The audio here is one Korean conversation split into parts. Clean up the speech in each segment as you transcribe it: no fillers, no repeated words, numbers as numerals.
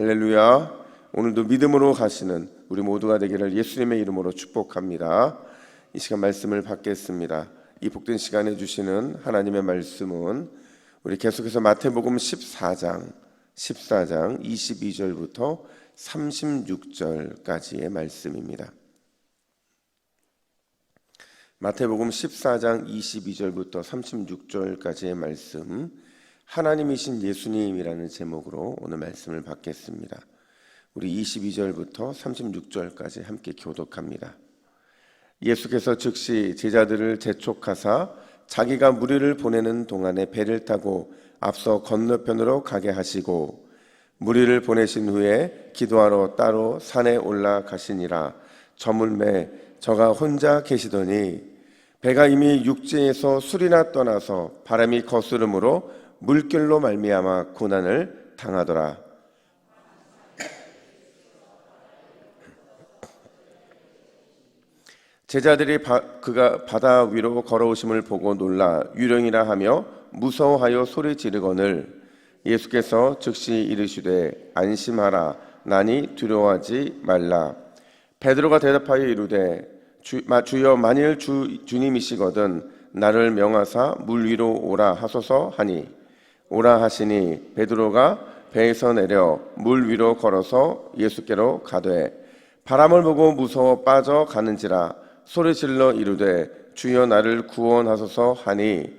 할렐루야. 오늘도 믿음으로 가시는 우리 모두가 되기를 예수님의 이름으로 축복합니다. 이 시간 말씀을 받겠습니다. 이 복된 시간에 주시는 하나님의 말씀은 우리 계속해서 마태복음 14장 22절부터 36절까지의 말씀입니다. 마태복음 14장 22절부터 36절까지의 말씀, 하나님이신 예수님이라는 제목으로 오늘 말씀을 받겠습니다. 우리 22절부터 36절까지 함께 교독합니다. 예수께서 즉시 제자들을 재촉하사 자기가 무리를 보내는 동안에 배를 타고 앞서 건너편으로 가게 하시고, 무리를 보내신 후에 기도하러 따로 산에 올라가시니라. 저물매 저가 혼자 계시더니 배가 이미 육지에서 술이나 떠나서 바람이 거스름으로 물결로 말미암아 고난을 당하더라. 제자들이 그가 바다 위로 걸어오심을 보고 놀라 유령이라 하며 무서워하여 소리 지르거늘, 예수께서 즉시 이르시되 안심하라, 나니 두려워하지 말라. 베드로가 대답하여 이르되 주여, 만일 주님이시거든 나를 명하사 물 위로 오라 하소서 하니, 오라 하시니 베드로가 배에서 내려 물 위로 걸어서 예수께로 가되 바람을 보고 무서워 빠져 가는지라 소리질러 이르되 주여, 나를 구원하소서 하니,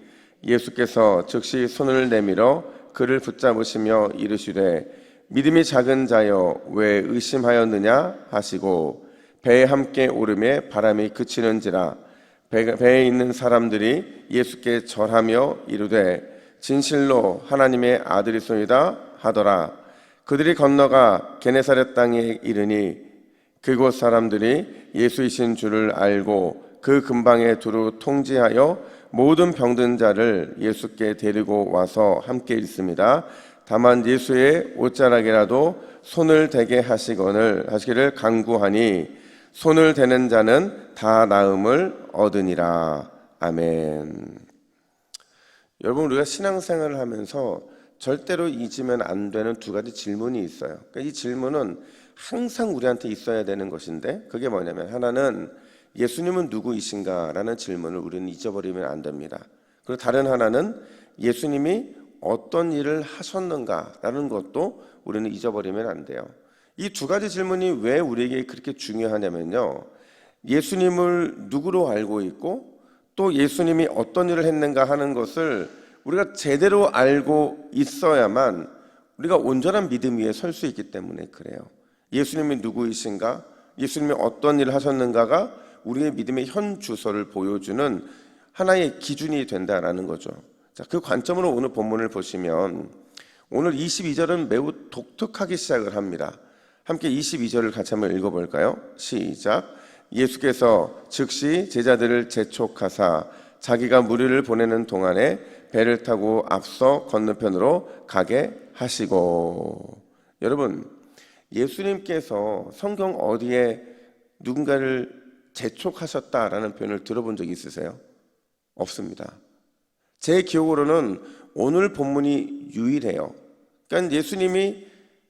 예수께서 즉시 손을 내밀어 그를 붙잡으시며 이르시되 믿음이 작은 자여 왜 의심하였느냐 하시고, 배에 함께 오르매 바람이 그치는지라. 배에 있는 사람들이 예수께 절하며 이르되 진실로 하나님의 아들이소이다 하더라. 그들이 건너가 게네사렛 땅에 이르니 그곳 사람들이 예수이신 줄을 알고 그 근방에 두루 통지하여 모든 병든 자를 예수께 데리고 와서 함께 있습니다. 다만 예수의 옷자락이라도 손을 대게 하시기를 간구하니 손을 대는 자는 다 나음을 얻으니라. 아멘. 여러분, 우리가 신앙생활을 하면서 절대로 잊으면 안 되는 두 가지 질문이 있어요. 그러니까 이 질문은 항상 우리한테 있어야 되는 것인데, 그게 뭐냐면, 하나는 예수님은 누구이신가? 라는 질문을 우리는 잊어버리면 안 됩니다. 그리고 다른 하나는 예수님이 어떤 일을 하셨는가? 라는 것도 우리는 잊어버리면 안 돼요. 이 두 가지 질문이 왜 우리에게 그렇게 중요하냐면요, 예수님을 누구로 알고 있고 또 예수님이 어떤 일을 했는가 하는 것을 우리가 제대로 알고 있어야만 우리가 온전한 믿음 위에 설 수 있기 때문에 그래요. 예수님이 누구이신가, 예수님이 어떤 일을 하셨는가가 우리의 믿음의 현 주소를 보여주는 하나의 기준이 된다라는 거죠. 자, 그 관점으로 오늘 본문을 보시면 오늘 22절은 매우 독특하게 시작을 합니다. 함께 22절을 같이 한번 읽어볼까요? 시작. 예수께서 즉시 제자들을 재촉하사 자기가 무리를 보내는 동안에 배를 타고 앞서 건너편으로 가게 하시고. 여러분, 예수님께서 성경 어디에 누군가를 재촉하셨다라는 표현을 들어본 적이 있으세요? 없습니다. 제 기억으로는 오늘 본문이 유일해요. 그러니까 예수님이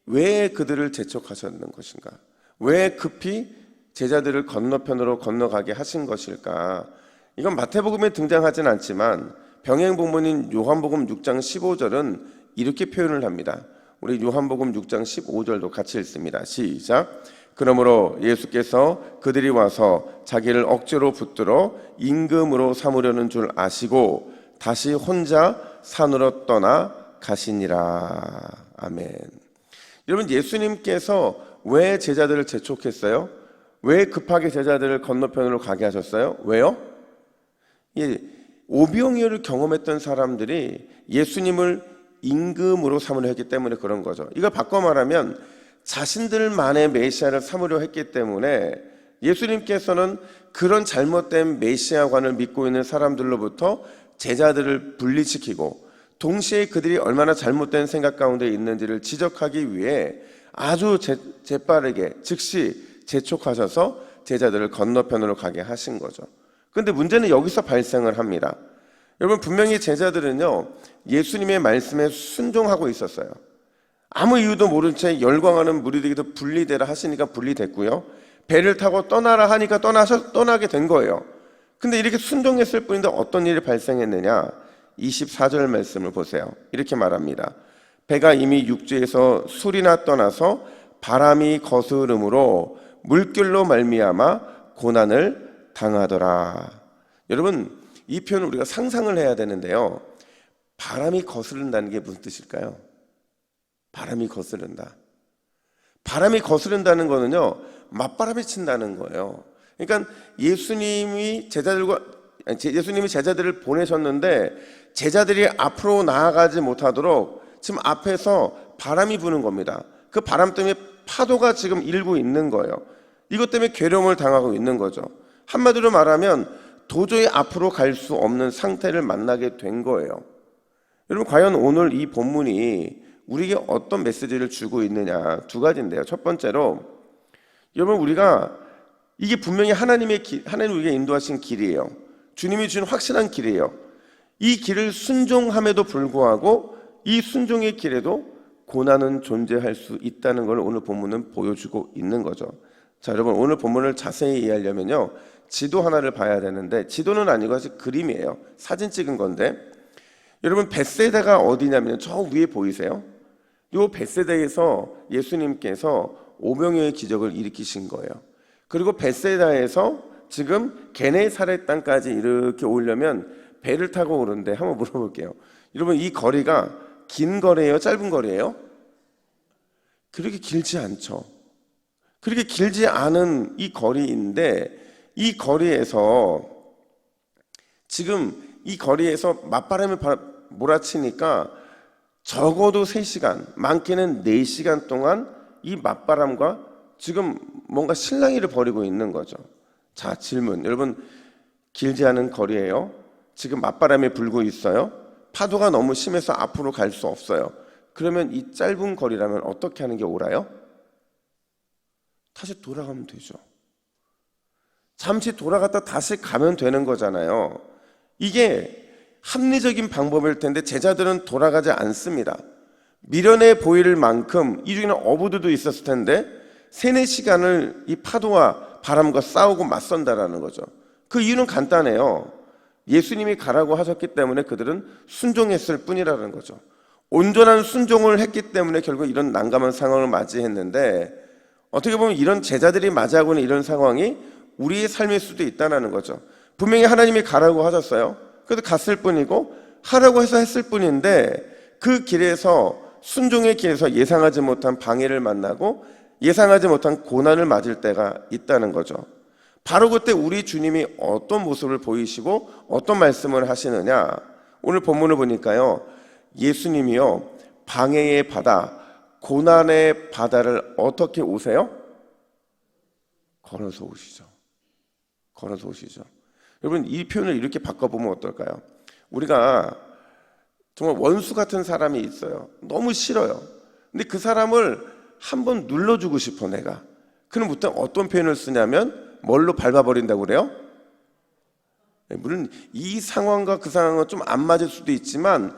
왜 그들을 재촉하셨는 것인가? 왜 급히 제자들을 건너편으로 건너가게 하신 것일까? 이건 마태복음에 등장하진 않지만 병행본문인 요한복음 6장 15절은 이렇게 표현을 합니다. 우리 요한복음 6장 15절도 같이 읽습니다. 시작. 그러므로 예수께서 그들이 와서 자기를 억지로 붙들어 임금으로 삼으려는 줄 아시고 다시 혼자 산으로 떠나 가시니라. 아멘. 여러분, 예수님께서 왜 제자들을 재촉했어요? 왜 급하게 제자들을 건너편으로 가게 하셨어요? 왜요? 오병이어를 경험했던 사람들이 예수님을 임금으로 삼으려 했기 때문에 그런 거죠. 이거 바꿔 말하면 자신들만의 메시아를 삼으려 했기 때문에 예수님께서는 그런 잘못된 메시아관을 믿고 있는 사람들로부터 제자들을 분리시키고, 동시에 그들이 얼마나 잘못된 생각 가운데 있는지를 지적하기 위해 아주 재빠르게 즉시 재촉하셔서 제자들을 건너편으로 가게 하신 거죠. 그런데 문제는 여기서 발생을 합니다. 여러분, 분명히 제자들은요 예수님의 말씀에 순종하고 있었어요. 아무 이유도 모른 채 열광하는 무리들에게서 분리되라 하시니까 분리됐고요. 배를 타고 떠나라 하니까 떠나게 된 거예요. 근데 이렇게 순종했을 뿐인데 어떤 일이 발생했느냐? 24절 말씀을 보세요. 이렇게 말합니다. 배가 이미 육지에서 술이나 떠나서 바람이 거스름으로 물결로 말미암아 고난을 당하더라. 여러분, 이 표현을 우리가 상상을 해야 되는데요. 바람이 거스른다는 게 무슨 뜻일까요? 바람이 거스른다. 바람이 거스른다는 거는요, 맞바람이 친다는 거예요. 그러니까 예수님이 제자들을 보내셨는데 제자들이 앞으로 나아가지 못하도록 지금 앞에서 바람이 부는 겁니다. 그 바람 때문에 파도가 지금 일고 있는 거예요. 이것 때문에 괴로움을 당하고 있는 거죠. 한마디로 말하면 도저히 앞으로 갈 수 없는 상태를 만나게 된 거예요. 여러분, 과연 오늘 이 본문이 우리에게 어떤 메시지를 주고 있느냐? 두 가지인데요. 첫 번째로, 여러분, 우리가 이게 분명히 하나님 우리에게 인도하신 길이에요. 주님이 주신 확실한 길이에요. 이 길을 순종함에도 불구하고 이 순종의 길에도 고난은 존재할 수 있다는 걸 오늘 본문은 보여주고 있는 거죠. 자, 여러분, 오늘 본문을 자세히 이해하려면요, 지도 하나를 봐야 되는데, 지도는 아니고 사실 그림이에요. 사진 찍은 건데, 여러분, 벳세다가 어디냐면 저 위에 보이세요? 이 벳세다에서 예수님께서 오병이어의 기적을 일으키신 거예요. 그리고 벳세다에서 지금 게네사렛 땅까지 이렇게 오려면 배를 타고 오는데, 한번 물어볼게요. 여러분, 이 거리가 긴 거리예요? 짧은 거리예요? 그렇게 길지 않죠. 그렇게 길지 않은 이 거리인데, 이 거리에서 지금 이 거리에서 맞바람이 몰아치니까 적어도 3시간, 많게는 4시간 동안 이 맞바람과 지금 뭔가 실랑이를 벌이고 있는 거죠. 자, 질문. 여러분, 길지 않은 거리예요. 지금 맞바람이 불고 있어요. 파도가 너무 심해서 앞으로 갈 수 없어요. 그러면 이 짧은 거리라면 어떻게 하는 게 옳아요? 다시 돌아가면 되죠. 잠시 돌아갔다 다시 가면 되는 거잖아요. 이게 합리적인 방법일 텐데 제자들은 돌아가지 않습니다. 미련해 보일 만큼 이 중에는 어부들도 있었을 텐데 3-4시간을 이 파도와 바람과 싸우고 맞선다라는 거죠. 그 이유는 간단해요. 예수님이 가라고 하셨기 때문에 그들은 순종했을 뿐이라는 거죠. 온전한 순종을 했기 때문에 결국 이런 난감한 상황을 맞이했는데, 어떻게 보면 이런 제자들이 맞이하고 있는 이런 상황이 우리의 삶일 수도 있다는 거죠. 분명히 하나님이 가라고 하셨어요. 그래도 갔을 뿐이고 하라고 해서 했을 뿐인데, 그 길에서, 순종의 길에서 예상하지 못한 방해를 만나고 예상하지 못한 고난을 맞을 때가 있다는 거죠. 바로 그때 우리 주님이 어떤 모습을 보이시고 어떤 말씀을 하시느냐? 오늘 본문을 보니까요, 예수님이요, 방해의 바다, 고난의 바다를 어떻게 오세요? 걸어서 오시죠. 걸어서 오시죠. 여러분, 이 표현을 이렇게 바꿔보면 어떨까요? 우리가 정말 원수 같은 사람이 있어요. 너무 싫어요. 근데 그 사람을 한번 눌러주고 싶어, 내가. 그럼 보통 어떤 표현을 쓰냐면 뭘로 밟아버린다고 그래요? 물론 이 상황과 그 상황은 좀 안 맞을 수도 있지만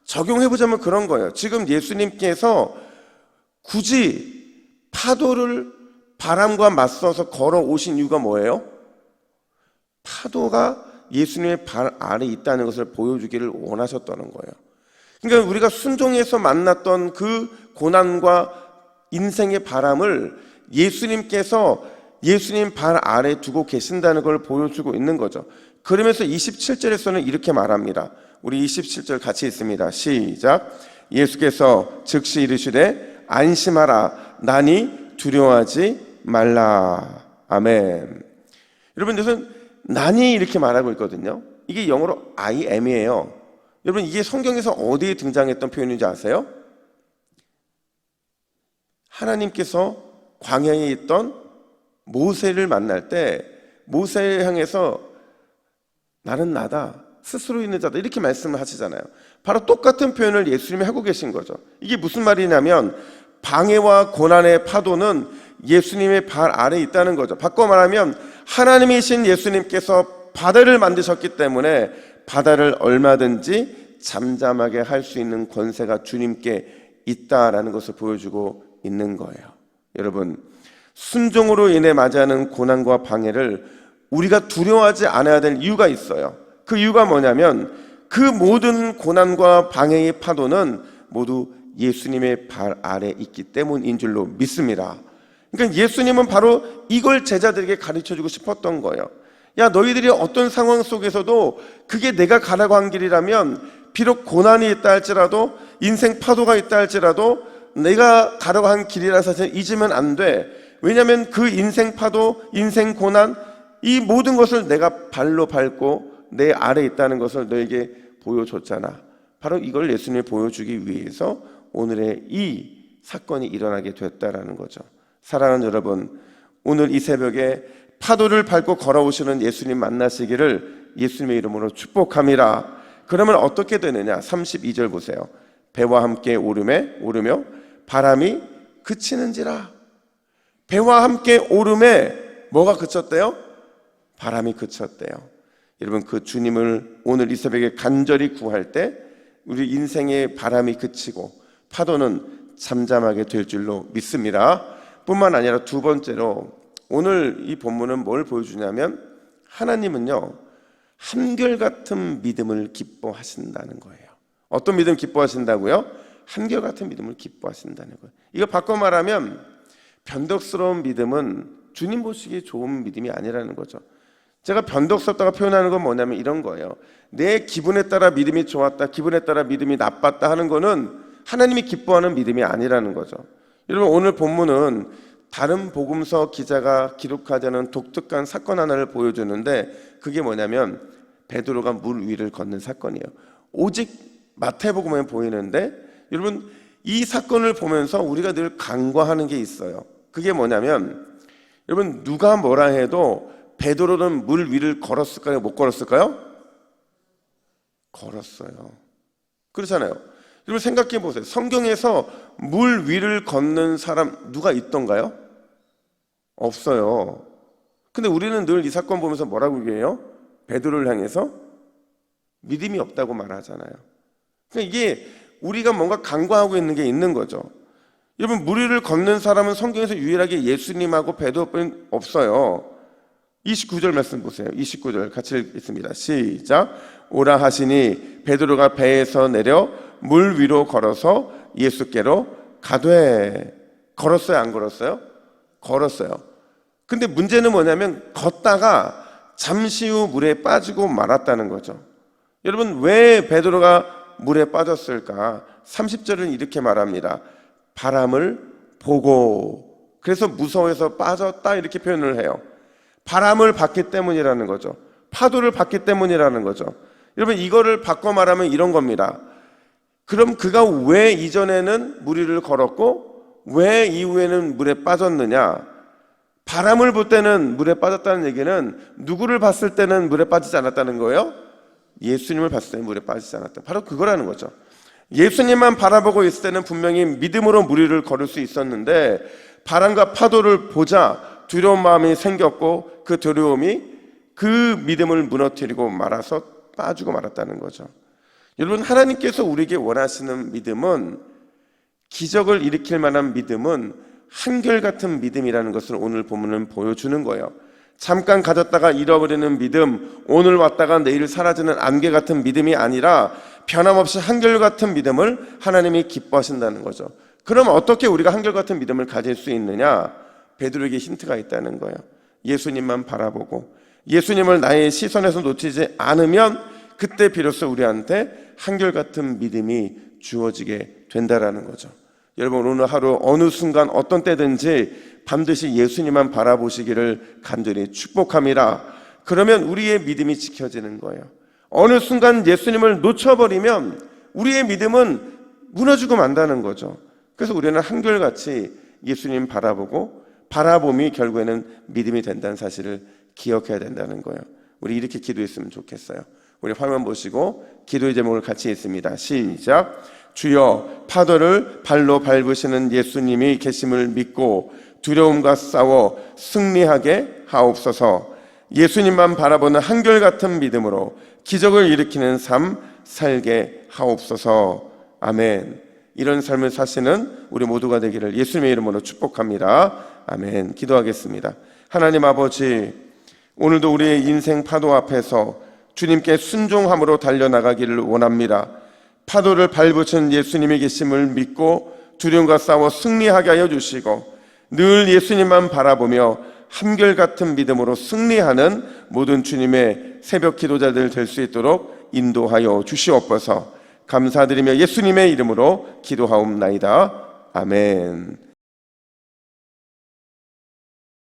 적용해보자면 그런 거예요. 지금 예수님께서 굳이 파도를 바람과 맞서서 걸어오신 이유가 뭐예요? 파도가 예수님의 발 아래 있다는 것을 보여주기를 원하셨다는 거예요. 그러니까 우리가 순종해서 만났던 그 고난과 인생의 바람을 예수님께서 예수님 발 아래 두고 계신다는 걸 보여주고 있는 거죠. 그러면서 27절에서는 이렇게 말합니다. 우리 27절 같이 있습니다. 시작. 예수께서 즉시 이르시되 안심하라, 나니 두려워하지 말라. 아멘. 여러분, 이것은 나니 이렇게 말하고 있거든요. 이게 영어로 I am이에요. 여러분, 이게 성경에서 어디에 등장했던 표현인지 아세요? 하나님께서 광야에 있던 모세를 만날 때 모세를 향해서 나는 나다, 스스로 있는 자다, 이렇게 말씀을 하시잖아요. 바로 똑같은 표현을 예수님이 하고 계신 거죠. 이게 무슨 말이냐면 방해와 고난의 파도는 예수님의 발 아래에 있다는 거죠. 바꿔 말하면 하나님이신 예수님께서 바다를 만드셨기 때문에 바다를 얼마든지 잠잠하게 할 수 있는 권세가 주님께 있다라는 것을 보여주고 있는 거예요. 여러분, 순종으로 인해 맞이하는 고난과 방해를 우리가 두려워하지 않아야 될 이유가 있어요. 그 이유가 뭐냐면 그 모든 고난과 방해의 파도는 모두 예수님의 발 아래 있기 때문인 줄로 믿습니다. 그러니까 예수님은 바로 이걸 제자들에게 가르쳐주고 싶었던 거예요. 야, 너희들이 어떤 상황 속에서도 그게 내가 가라고 한 길이라면 비록 고난이 있다 할지라도 인생 파도가 있다 할지라도 내가 가라고 한 길이라는 사실을 잊으면 안 돼. 왜냐하면 그 인생 파도, 인생 고난, 이 모든 것을 내가 발로 밟고 내 아래 있다는 것을 너에게 보여줬잖아. 바로 이걸 예수님이 보여주기 위해서 오늘의 이 사건이 일어나게 됐다라는 거죠. 사랑하는 여러분, 오늘 이 새벽에 파도를 밟고 걸어오시는 예수님 만나시기를 예수님의 이름으로 축복합니다. 그러면 어떻게 되느냐? 32절 보세요. 배와 함께 오르며 바람이 그치는지라. 배와 함께 오름에 뭐가 그쳤대요? 바람이 그쳤대요. 여러분, 그 주님을 오늘 이 새벽에 간절히 구할 때 우리 인생의 바람이 그치고 파도는 잠잠하게 될 줄로 믿습니다. 뿐만 아니라 두 번째로 오늘 이 본문은 뭘 보여주냐면 하나님은요, 한결같은 믿음을 기뻐하신다는 거예요. 어떤 믿음 기뻐하신다고요? 한결같은 믿음을 기뻐하신다는 거예요. 이거 바꿔 말하면 변덕스러운 믿음은 주님 보시기에 좋은 믿음이 아니라는 거죠. 제가 변덕스럽다고 표현하는 건 뭐냐면 이런 거예요. 내 기분에 따라 믿음이 좋았다, 기분에 따라 믿음이 나빴다 하는 거는 하나님이 기뻐하는 믿음이 아니라는 거죠. 여러분, 오늘 본문은 다른 복음서 기자가 기록하지 않은 독특한 사건 하나를 보여주는데 그게 뭐냐면 베드로가 물 위를 걷는 사건이에요. 오직 마태복음에 보이는데 여러분, 이 사건을 보면서 우리가 늘 간과하는 게 있어요. 그게 뭐냐면 여러분, 누가 뭐라 해도 베드로는 물 위를 걸었을까요? 못 걸었을까요? 걸었어요. 그렇잖아요. 여러분, 생각해 보세요. 성경에서 물 위를 걷는 사람 누가 있던가요? 없어요. 근데 우리는 늘 이 사건 보면서 뭐라고 얘기해요? 베드로를 향해서 믿음이 없다고 말하잖아요. 그러니까 이게 우리가 뭔가 간과하고 있는 게 있는 거죠. 여러분, 물 위를 걷는 사람은 성경에서 유일하게 예수님하고 베드로뿐 없어요. 29절 말씀 보세요. 29절 같이 읽겠습니다. 시작. 오라 하시니 베드로가 배에서 내려 물 위로 걸어서 예수께로 가되. 걸었어요, 안 걸었어요? 걸었어요. 근데 문제는 뭐냐면 걷다가 잠시 후 물에 빠지고 말았다는 거죠. 여러분, 왜 베드로가 물에 빠졌을까? 30절은 이렇게 말합니다. 바람을 보고. 그래서 무서워해서 빠졌다 이렇게 표현을 해요. 바람을 봤기 때문이라는 거죠. 파도를 봤기 때문이라는 거죠. 여러분, 이거를 바꿔 말하면 이런 겁니다. 그럼 그가 왜 이전에는 물 위를 걸었고 왜 이후에는 물에 빠졌느냐? 바람을 볼 때는 물에 빠졌다는 얘기는 누구를 봤을 때는 물에 빠지지 않았다는 거예요? 예수님을 봤을 때는 물에 빠지지 않았다. 바로 그거라는 거죠. 예수님만 바라보고 있을 때는 분명히 믿음으로 물 위를 걸을 수 있었는데 바람과 파도를 보자 두려운 마음이 생겼고 그 두려움이 그 믿음을 무너뜨리고 말아서 빠지고 말았다는 거죠. 여러분, 하나님께서 우리에게 원하시는 믿음은, 기적을 일으킬 만한 믿음은 한결같은 믿음이라는 것을 오늘 본문은 보여주는 거예요. 잠깐 가졌다가 잃어버리는 믿음, 오늘 왔다가 내일 사라지는 안개 같은 믿음이 아니라 변함없이 한결같은 믿음을 하나님이 기뻐하신다는 거죠. 그럼 어떻게 우리가 한결같은 믿음을 가질 수 있느냐? 베드로에게 힌트가 있다는 거예요. 예수님만 바라보고 예수님을 나의 시선에서 놓치지 않으면 그때 비로소 우리한테 한결같은 믿음이 주어지게 된다라는 거죠. 여러분, 오늘 하루 어느 순간 어떤 때든지 반드시 예수님만 바라보시기를 간절히 축복합니다. 그러면 우리의 믿음이 지켜지는 거예요. 어느 순간 예수님을 놓쳐버리면 우리의 믿음은 무너지고 만다는 거죠. 그래서 우리는 한결같이 예수님 바라보고 바라봄이 결국에는 믿음이 된다는 사실을 기억해야 된다는 거예요. 우리 이렇게 기도했으면 좋겠어요. 우리 화면 보시고 기도의 제목을 같이 읽습니다. 시작. 주여, 파도를 발로 밟으시는 예수님이 계심을 믿고 두려움과 싸워 승리하게 하옵소서. 예수님만 바라보는 한결같은 믿음으로 기적을 일으키는 삶 살게 하옵소서. 아멘. 이런 삶을 사시는 우리 모두가 되기를 예수님의 이름으로 축복합니다. 아멘. 기도하겠습니다. 하나님 아버지, 오늘도 우리의 인생 파도 앞에서 주님께 순종함으로 달려나가기를 원합니다. 파도를 발붙인 예수님이 계심을 믿고 두려움과 싸워 승리하게 하여 주시고 늘 예수님만 바라보며 한결같은 믿음으로 승리하는 모든 주님의 새벽 기도자들 될 수 있도록 인도하여 주시옵소서. 감사드리며 예수님의 이름으로 기도하옵나이다. 아멘.